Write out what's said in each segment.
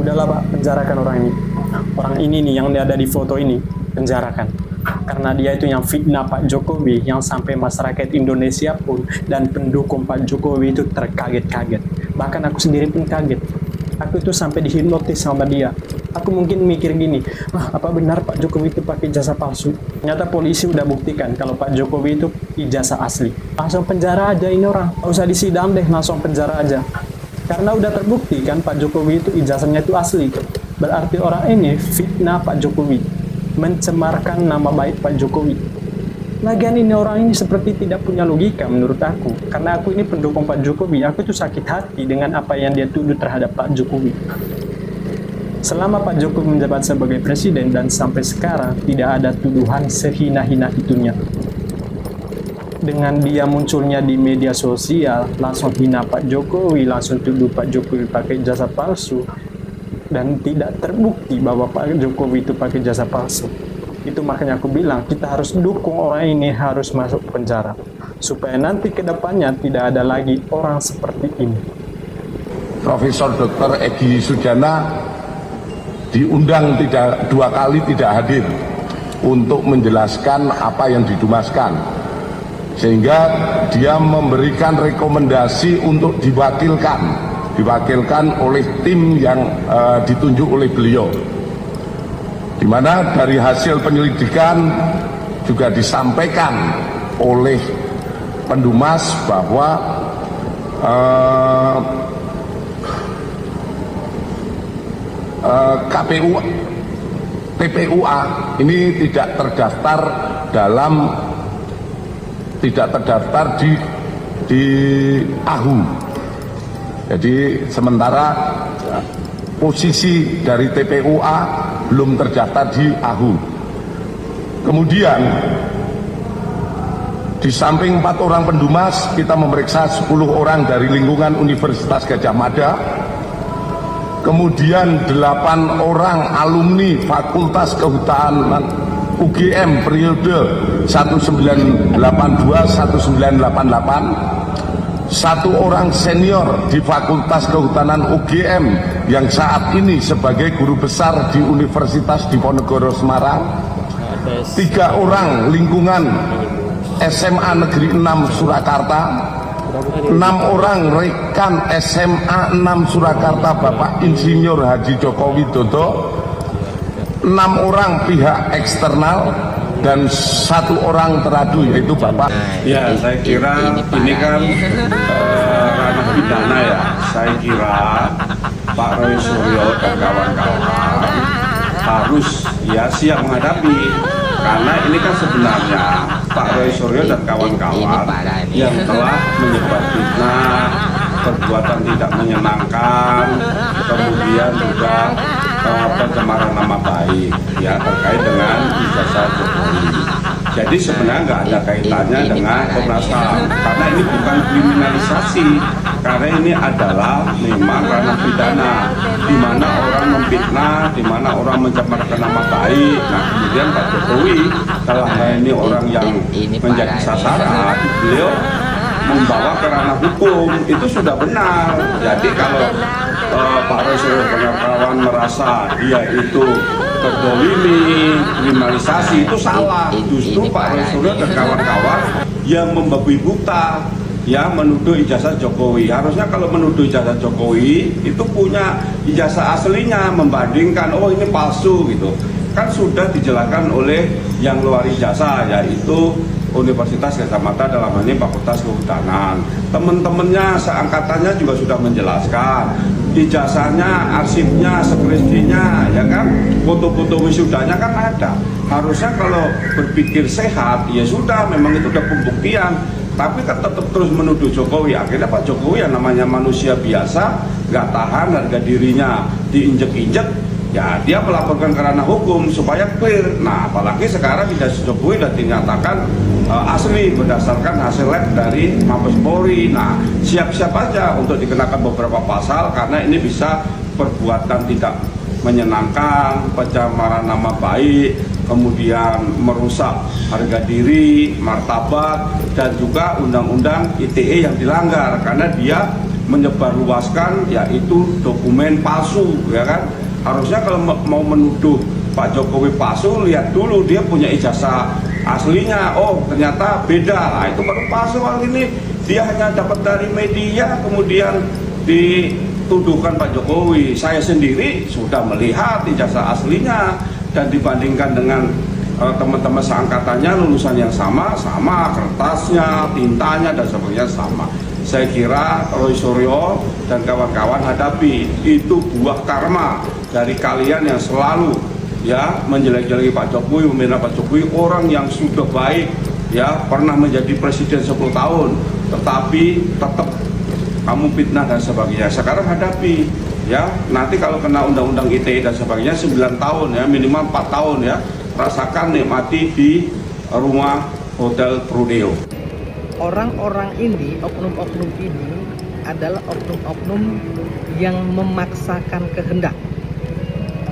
Udahlah Pak, penjarakan orang ini. Orang ini nih yang ada di foto ini, penjarakan. Karena dia itu yang fitnah Pak Jokowi, yang sampai masyarakat Indonesia pun dan pendukung Pak Jokowi itu terkaget-kaget. Bahkan aku sendiri pun kaget. Aku itu sampai dihipnotis sama dia. Aku mungkin mikir gini, apa benar Pak Jokowi itu pakai ijazah palsu? Ternyata polisi udah buktikan kalau Pak Jokowi itu ijazah asli. Langsung penjara aja ini orang, nggak usah disidang deh, langsung penjara aja. Karena udah terbukti kan Pak Jokowi itu ijazahnya itu asli. Berarti orang ini fitnah Pak Jokowi, mencemarkan nama baik Pak Jokowi. Lagian ini orang ini seperti tidak punya logika menurut aku. Karena aku ini pendukung Pak Jokowi, aku tuh sakit hati dengan apa yang dia tuduh terhadap Pak Jokowi. Selama Pak Jokowi menjabat sebagai presiden dan sampai sekarang tidak ada tuduhan sehina-hina itunya. Dengan dia munculnya di media sosial, langsung hina Pak Jokowi, langsung tuduh Pak Jokowi pakai jasa palsu, dan tidak terbukti bahwa Pak Jokowi itu pakai jasa palsu. Itu makanya aku bilang kita harus dukung orang ini harus masuk penjara, supaya nanti ke depannya tidak ada lagi orang seperti ini. Profesor Dr. Egy Sujana diundang dua kali tidak hadir untuk menjelaskan apa yang didumaskan, sehingga dia memberikan rekomendasi untuk diwakilkan oleh tim yang ditunjuk oleh beliau, di mana dari hasil penyelidikan juga disampaikan oleh Pendumas bahwa TPUA ini tidak terdaftar di AHU. Jadi sementara posisi dari TPUA belum terdaftar di AHU. Kemudian di samping 4 orang pendumas, kita memeriksa 10 orang dari lingkungan Universitas Gadjah Mada. Kemudian 8 orang alumni Fakultas Kehutanan UGM periode 1982-1988, 1 orang senior di Fakultas Kehutanan UGM yang saat ini sebagai guru besar di Universitas Diponegoro Semarang, 3 orang lingkungan SMA Negeri 6 Surakarta, 6 orang rekan SMA 6 Surakarta Bapak Insinyur Haji Joko Widodo, 6 orang pihak eksternal, dan 1 orang teradu yaitu Bapak. Ya, saya kira ini kan ranah pidana ya. Saya kira Pak Roy Suryo dan kawan-kawan harus ya siap menghadapi, karena ini kan sebenarnya Pak Roy Suryo dan kawan-kawan yang telah menyebar fitnah, perbuatan tidak menyenangkan, kemudian juga pencemaran nama baik ya terkait dengan ijazah Jokowi. Jadi sebenarnya nggak ada kaitannya dengan Komnas HAM, karena ini bukan kriminalisasi, karena ini adalah memang ranah pidana, di mana orang memfitnah, di mana orang mencemarkan nama baik. Nah kemudian Pak Jokowi telah ini orang yang menjadi sasaran, beliau membawa ke ranah hukum, itu sudah benar. Jadi kalau Pak Roy Suryo dan kawan merasa dia itu terdolimi, kriminalisasi, itu salah. Justru Pak Roy Suryo dan kawan-kawan yang membabi buta ya menuduh ijazah Jokowi. Harusnya kalau menuduh ijazah Jokowi itu punya ijazah aslinya, membandingkan oh ini palsu gitu. Kan sudah dijelaskan oleh yang luar ijazah, yaitu Universitas Gadjah Mada dalam hal ini Fakultas Kehutanan. Teman-temannya seangkatannya juga sudah menjelaskan ijazahnya, arsipnya, skripsinya, ya kan, foto-foto wisudanya kan ada. Harusnya kalau berpikir sehat, ya sudah, memang itu udah pembuktian. Tapi kan tetap terus menuduh Jokowi. Akhirnya Pak Jokowi yang namanya manusia biasa, nggak tahan harga dirinya diinjek-injek, ya dia melaporkan ke ranah hukum supaya clear. Nah apalagi sekarang ijazah Jokowi sudah dinyatakan asli berdasarkan hasil lab dari Mabes Polri. Nah siap-siap aja untuk dikenakan beberapa pasal, karena ini bisa perbuatan tidak menyenangkan, pencemaran nama baik, kemudian merusak harga diri, martabat, dan juga undang-undang ITE yang dilanggar, karena dia menyebarluaskan yaitu dokumen palsu, ya kan? Harusnya kalau mau menuduh Pak Jokowi palsu, lihat dulu dia punya ijazah aslinya. Oh, ternyata beda. Nah, itu baru palsu. Kali ini dia hanya dapat dari media, kemudian dituduhkan Pak Jokowi. Saya sendiri sudah melihat ijazah aslinya dan dibandingkan dengan teman-teman seangkatannya, lulusan yang sama kertasnya, tintanya dan sebagainya sama. Saya kira Roy Suryo dan kawan-kawan hadapi, itu buah karma dari kalian yang selalu ya menjelek-jeleki Pak Jokowi, membela Pak Jokowi, orang yang sudah baik, ya pernah menjadi presiden 10 tahun, tetapi tetap kamu fitnah dan sebagainya. Sekarang hadapi, ya nanti kalau kena undang-undang ITE dan sebagainya 9 tahun ya, minimal 4 tahun ya, rasakan nikmati di rumah Hotel Prudeo. Orang-orang ini, oknum-oknum ini adalah oknum-oknum yang memaksakan kehendak.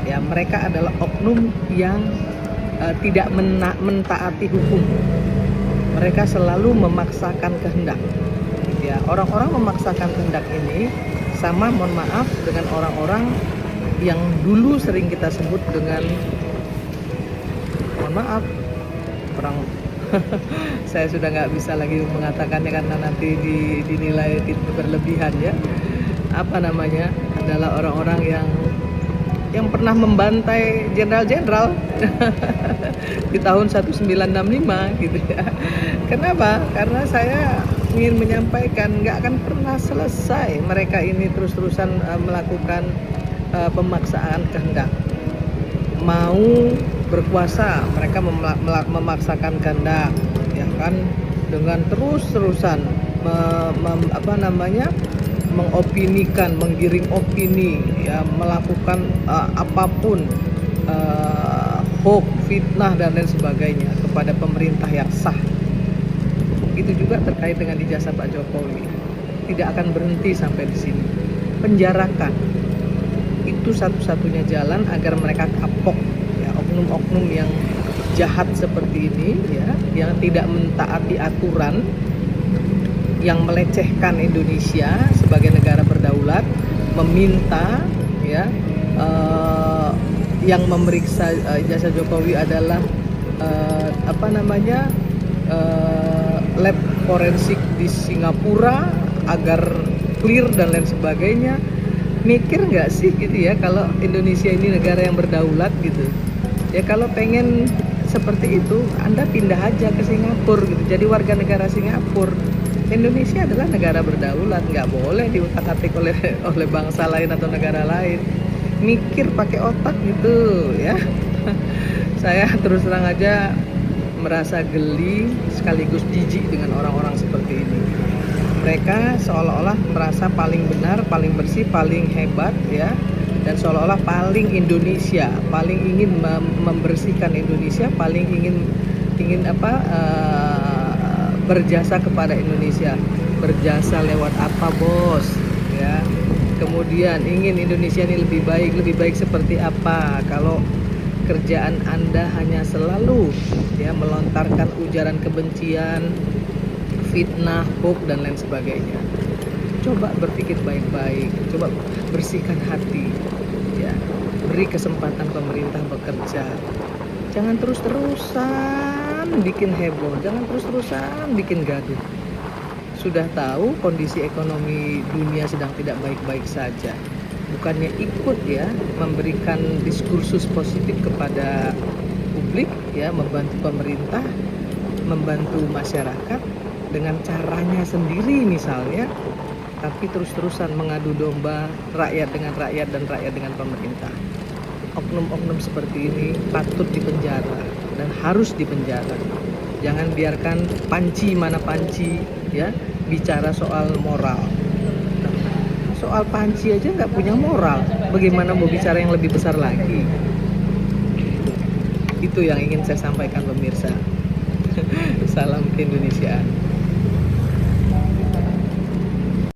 Ya, mereka adalah oknum yang tidak mentaati hukum. Mereka selalu memaksakan kehendak. Ya, orang-orang memaksakan kehendak ini sama, mohon maaf, dengan orang-orang yang dulu sering kita sebut dengan, mohon maaf, orang saya sudah nggak bisa lagi mengatakannya karena nanti dinilai berlebihan ya. Apa namanya, adalah orang-orang yang pernah membantai jenderal-jenderal di tahun 1965 gitu ya. Kenapa? Karena saya ingin menyampaikan nggak akan pernah selesai mereka ini terus-terusan melakukan pemaksaan kehendak. Mau berkuasa, mereka memaksakan kehendak, ya kan, dengan terus-terusan mengopinikan, menggiring opini, ya, melakukan apapun, hoax, fitnah dan lain sebagainya kepada pemerintah yang sah. Itu juga terkait dengan ijazah Pak Jokowi. Tidak akan berhenti sampai di sini. Penjarakan. Itu satu-satunya jalan agar mereka kapok. Oknum-oknum yang jahat seperti ini, ya, yang tidak mentaati aturan, yang melecehkan Indonesia sebagai negara berdaulat, meminta, ya, yang memeriksa ijazah Jokowi adalah lab forensik di Singapura agar clear dan lain sebagainya. Mikir nggak sih gitu ya, kalau Indonesia ini negara yang berdaulat gitu. Ya kalau pengen seperti itu, Anda pindah aja ke Singapura gitu, jadi warga negara Singapura. Indonesia adalah negara berdaulat, nggak boleh diutak-atik oleh bangsa lain atau negara lain. Mikir pakai otak gitu ya. Saya terus terang aja merasa geli sekaligus jijik dengan orang-orang seperti ini. Mereka seolah-olah merasa paling benar, paling bersih, paling hebat ya. Dan seolah-olah paling Indonesia, paling ingin membersihkan Indonesia, paling ingin berjasa kepada Indonesia. Berjasa lewat apa, bos? Ya. Kemudian ingin Indonesia ini lebih baik seperti apa? Kalau kerjaan Anda hanya selalu ya melontarkan ujaran kebencian, fitnah, hoax dan lain sebagainya. Coba berpikir baik-baik, coba bersihkan hati, ya, beri kesempatan pemerintah bekerja. Jangan terus-terusan bikin heboh, jangan terus-terusan bikin gaduh. Sudah tahu kondisi ekonomi dunia sedang tidak baik-baik saja. Bukannya ikut ya memberikan diskursus positif kepada publik, ya, membantu pemerintah, membantu masyarakat dengan caranya sendiri misalnya, tapi terus-terusan mengadu domba rakyat dengan rakyat dan rakyat dengan pemerintah. Oknum-oknum seperti ini patut dipenjara dan harus dipenjara. Jangan biarkan panci mana panci ya bicara soal moral. Soal panci aja nggak punya moral, bagaimana mau bicara yang lebih besar lagi? Itu yang ingin saya sampaikan pemirsa. Salam keindonesiaan.